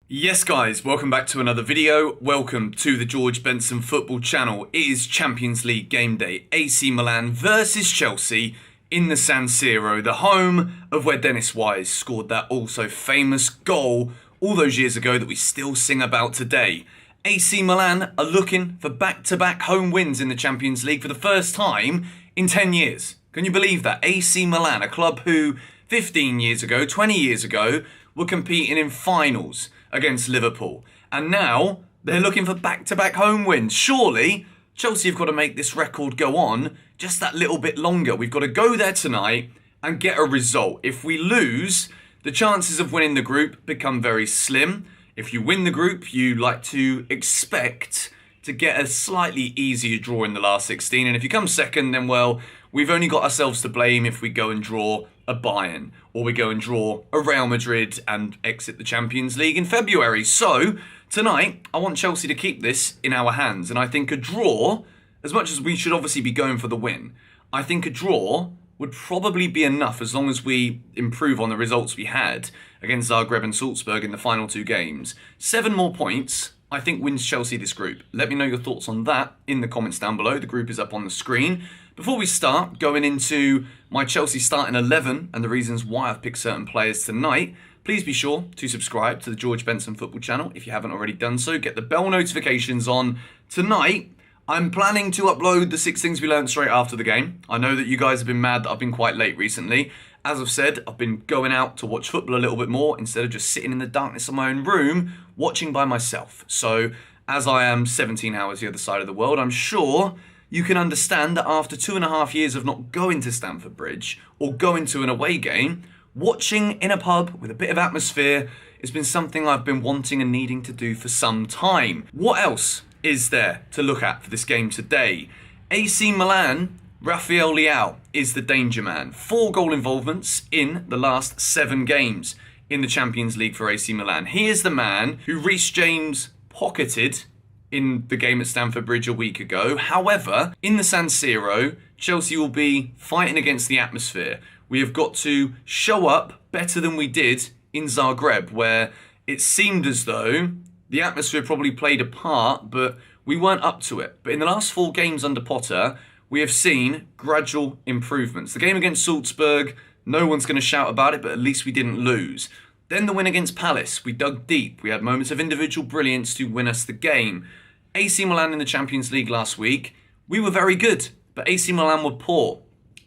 Yes guys, welcome back to another video. Welcome to the George Benson Football Channel. It is Champions League game day. AC Milan versus Chelsea in the San Siro, the home of where Dennis Wise scored that also famous goal all those years ago that we still sing about today. AC Milan are looking for back-to-back home wins in the Champions League for the first time in 10 years. Can you believe that? AC Milan, a club who 15 years ago, 20 years ago, were competing in finals against Liverpool. And now they're looking for back-to-back home wins. Surely Chelsea have got to make this record go on just that little bit longer. We've got to go there tonight and get a result. If we lose, the chances of winning the group become very slim. If you win the group, you like to expect to get a slightly easier draw in the last 16. And if you come second, then well, we've only got ourselves to blame if we go and draw a Bayern or we go and draw a Real Madrid and exit the Champions League in February. So tonight, I want Chelsea to keep this in our hands. And I think a draw, as much as we should obviously be going for the win, I think a draw would probably be enough as long as we improve on the results we had against Zagreb and Salzburg in the final two games. 7 more points, I think, wins Chelsea this group. Let me know your thoughts on that in the comments down below. The group is up on the screen. Before we start going into my Chelsea starting 11 and the reasons why I've picked certain players tonight, please be sure to subscribe to the George Benson Football Channel if you haven't already done so. Get the bell notifications on. Tonight, I'm planning to upload the 6 things we learned straight after the game. I know that you guys have been mad that I've been quite late recently. As I've said, I've been going out to watch football a little bit more instead of just sitting in the darkness of my own room watching by myself. So, as I am 17 hours the other side of the world, I'm sure you can understand that after 2.5 years of not going to Stamford Bridge or going to an away game, watching in a pub with a bit of atmosphere has been something I've been wanting and needing to do for some time. What else is there to look at for this game today? AC Milan, Rafael Leao is the danger man. 4 goal involvements in the last 7 games in the Champions League for AC Milan. He is the man who Reece James pocketed in the game at Stamford Bridge a week ago. However, in the San Siro, Chelsea will be fighting against the atmosphere. We have got to show up better than we did in Zagreb, where it seemed as though the atmosphere probably played a part, but we weren't up to it. But in the last 4 games under Potter, we have seen gradual improvements. The game against Salzburg, no one's going to shout about it, but at least we didn't lose. Then the win against Palace, we dug deep. We had moments of individual brilliance to win us the game. AC Milan in the Champions League last week, we were very good, but AC Milan were poor.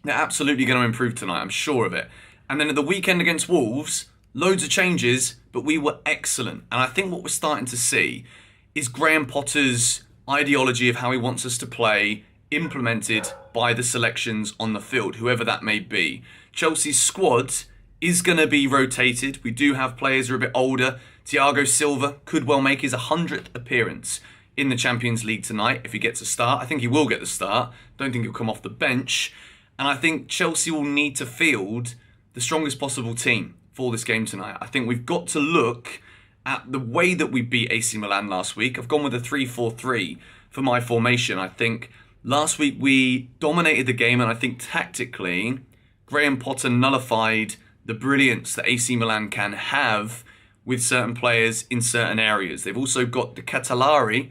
They're absolutely going to improve tonight, I'm sure of it. And then at the weekend against Wolves, loads of changes, but we were excellent. And I think what we're starting to see is Graham Potter's ideology of how he wants us to play implemented by the selections on the field, whoever that may be. Chelsea's squad is going to be rotated. We do have players who are a bit older. Thiago Silva could well make his 100th appearance in the Champions League tonight if he gets a start. I think he will get the start. Don't think he'll come off the bench. And I think Chelsea will need to field the strongest possible team for this game tonight. I think we've got to look at the way that we beat AC Milan last week. I've gone with a 3-4-3 for my formation. I think last week we dominated the game, and I think tactically Graham Potter nullified the brilliance that AC Milan can have with certain players in certain areas. They've also got the Catalari,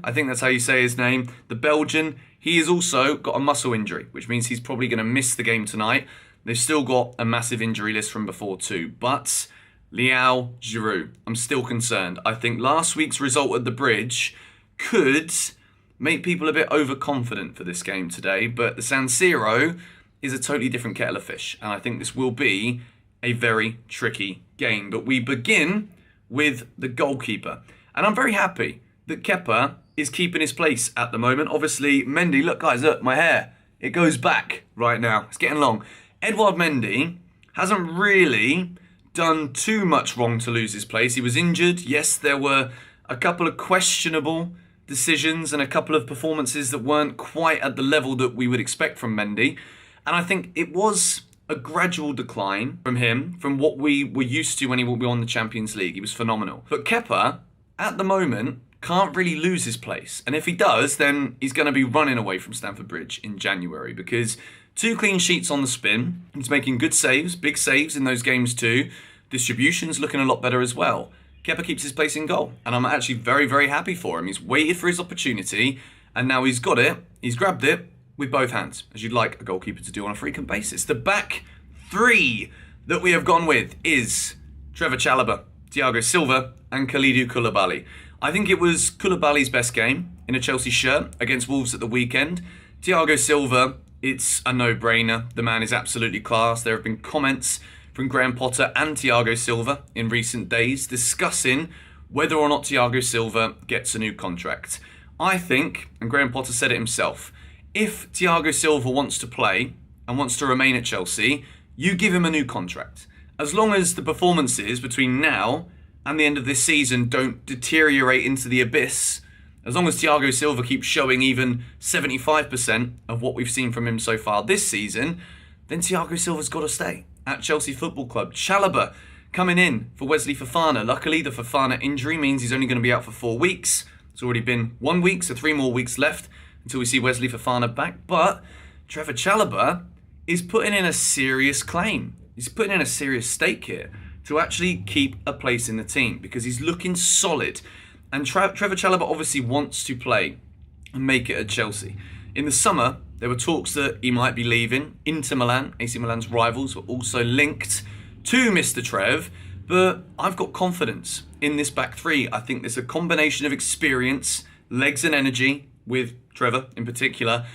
I think that's how you say his name, the Belgian. He has also got a muscle injury, which means he's probably going to miss the game tonight. They've still got a massive injury list from before too. But Leao, Giroud, I'm still concerned. I think last week's result at the Bridge could make people a bit overconfident for this game today. But the San Siro is a totally different kettle of fish. And I think this will be a very tricky game. But we begin with the goalkeeper. And I'm very happy that Kepa is keeping his place at the moment. Obviously, Mendy, look guys, look, my hair, it goes back right now. It's getting long. Edouard Mendy hasn't really done too much wrong to lose his place. He was injured. Yes, there were a couple of questionable decisions and a couple of performances that weren't quite at the level that we would expect from Mendy. And I think it was a gradual decline from him, from what we were used to when he won the Champions League. He was phenomenal. But Kepa, at the moment, can't really lose his place. And if he does, then he's going to be running away from Stamford Bridge in January, because 2 clean sheets on the spin. He's making good saves, big saves in those games too. Distribution's looking a lot better as well. Kepa keeps his place in goal. And I'm actually very, very happy for him. He's waited for his opportunity, and now he's got it. He's grabbed it with both hands, as you'd like a goalkeeper to do on a frequent basis. The back three that we have gone with is Trevor Chalobah, Thiago Silva, and Kalidou Koulibaly. I think it was Koulibaly's best game in a Chelsea shirt against Wolves at the weekend. Thiago Silva, it's a no-brainer. The man is absolutely class. There have been comments from Graham Potter and Thiago Silva in recent days discussing whether or not Thiago Silva gets a new contract. I think, and Graham Potter said it himself, if Thiago Silva wants to play and wants to remain at Chelsea, you give him a new contract. As long as the performances between now and the end of this season don't deteriorate into the abyss, as long as Thiago Silva keeps showing even 75% of what we've seen from him so far this season, then Thiago Silva's got to stay at Chelsea Football Club. Chalobah coming in for Wesley Fofana. Luckily, the Fofana injury means he's only going to be out for 4 weeks. It's already been 1 week, so 3 more weeks left until we see Wesley Fofana back. But Trevor Chalobah is putting in a serious claim. He's putting in a serious stake here to actually keep a place in the team because he's looking solid. And Trevor Chalobah obviously wants to play and make it at Chelsea. In the summer, there were talks that he might be leaving. Inter Milan, AC Milan's rivals, were also linked to Mr. Trev. But I've got confidence in this back three. I think there's a combination of experience, legs and energy with Trevor in particular.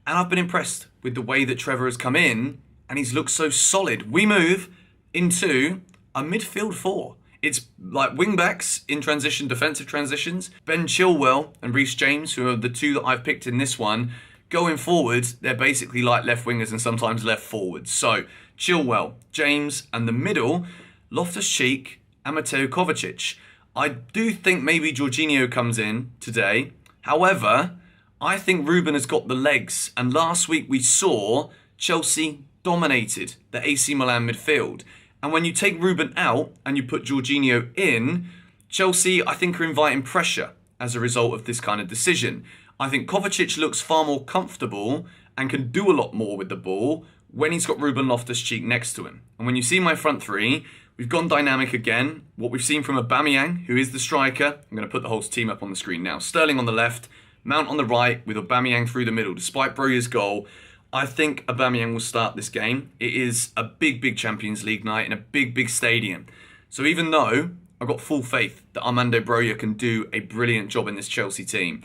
And I've been impressed with the way that Trevor has come in and he's looked so solid. We move into a midfield four. It's like wing-backs in transition, defensive transitions. Ben Chilwell and Reece James, who are the two that I've picked in this one, going forwards, they're basically like left wingers and sometimes left forwards. So Chilwell, James, and the middle, Loftus-Cheek and Mateo Kovacic. I do think maybe Jorginho comes in today. However, I think Ruben has got the legs. And last week we saw Chelsea dominated the AC Milan midfield. And when you take Ruben out and you put Jorginho in, Chelsea, I think, are inviting pressure as a result of this kind of decision. I think Kovacic looks far more comfortable and can do a lot more with the ball when he's got Ruben Loftus-Cheek next to him. And when you see my front three, we've gone dynamic again. What we've seen from Aubameyang, who is the striker. I'm going to put the whole team up on the screen now. Sterling on the left, Mount on the right with Aubameyang through the middle. Despite Broja's goal, I think Aubameyang will start this game. It is a big, big Champions League night in a big, big stadium. So even though I've got full faith that Armando Broja can do a brilliant job in this Chelsea team,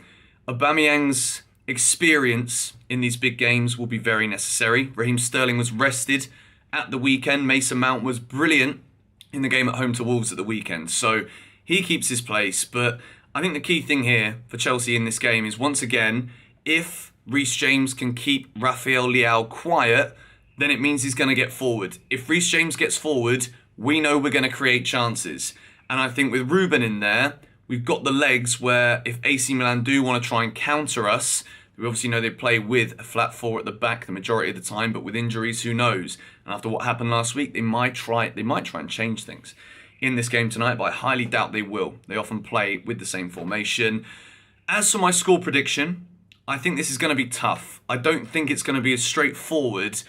Aubameyang's experience in these big games will be very necessary. Raheem Sterling was rested at the weekend. Mason Mount was brilliant in the game at home to Wolves at the weekend. So he keeps his place. But I think the key thing here for Chelsea in this game is, once again, if Reece James can keep Rafael Leao quiet, then it means he's going to get forward. If Reece James gets forward, we know we're going to create chances. And I think with Ruben in there, we've got the legs where if AC Milan do want to try and counter us, we obviously know they play with a flat four at the back the majority of the time, but with injuries, who knows? And after what happened last week, they might try and change things in this game tonight, but I highly doubt they will. They often play with the same formation. As for my score prediction, I think this is going to be tough. I don't think it's going to be as straightforward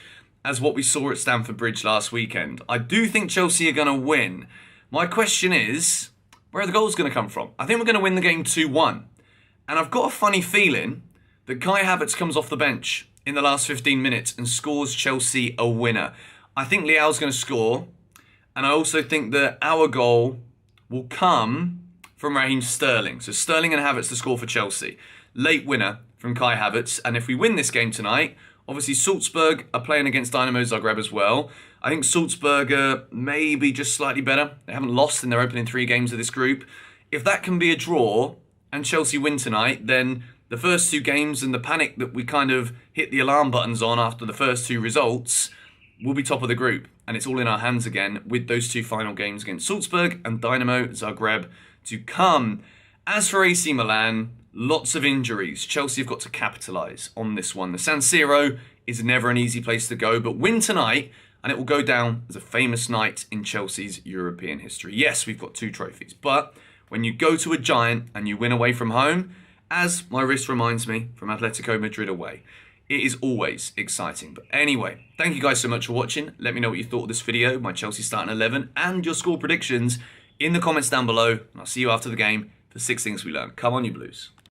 as what we saw at Stamford Bridge last weekend. I do think Chelsea are going to win. My question is, where are the goals going to come from? I think we're going to win the game 2-1. And I've got a funny feeling that Kai Havertz comes off the bench in the last 15 minutes and scores Chelsea a winner. I think Leao's going to score. And I also think that our goal will come from Raheem Sterling. So Sterling and Havertz to score for Chelsea. Late winner from Kai Havertz. And if we win this game tonight, obviously Salzburg are playing against Dynamo Zagreb as well. I think Salzburg are maybe just slightly better. They haven't lost in their opening 3 games of this group. If that can be a draw and Chelsea win tonight, then the first 2 games and the panic that we kind of hit the alarm buttons on after the first 2 results, we'll be top of the group. And it's all in our hands again with those 2 final games against Salzburg and Dynamo Zagreb to come. As for AC Milan, lots of injuries. Chelsea have got to capitalise on this one. The San Siro is never an easy place to go, but win tonight and it will go down as a famous night in Chelsea's European history. Yes, we've got 2 trophies, but when you go to a giant and you win away from home, as my wrist reminds me from Atletico Madrid away, it is always exciting. But anyway, thank you guys so much for watching. Let me know what you thought of this video, my Chelsea starting 11, and your score predictions in the comments down below, and I'll see you after the game for 6 things we learned. Come on, you Blues.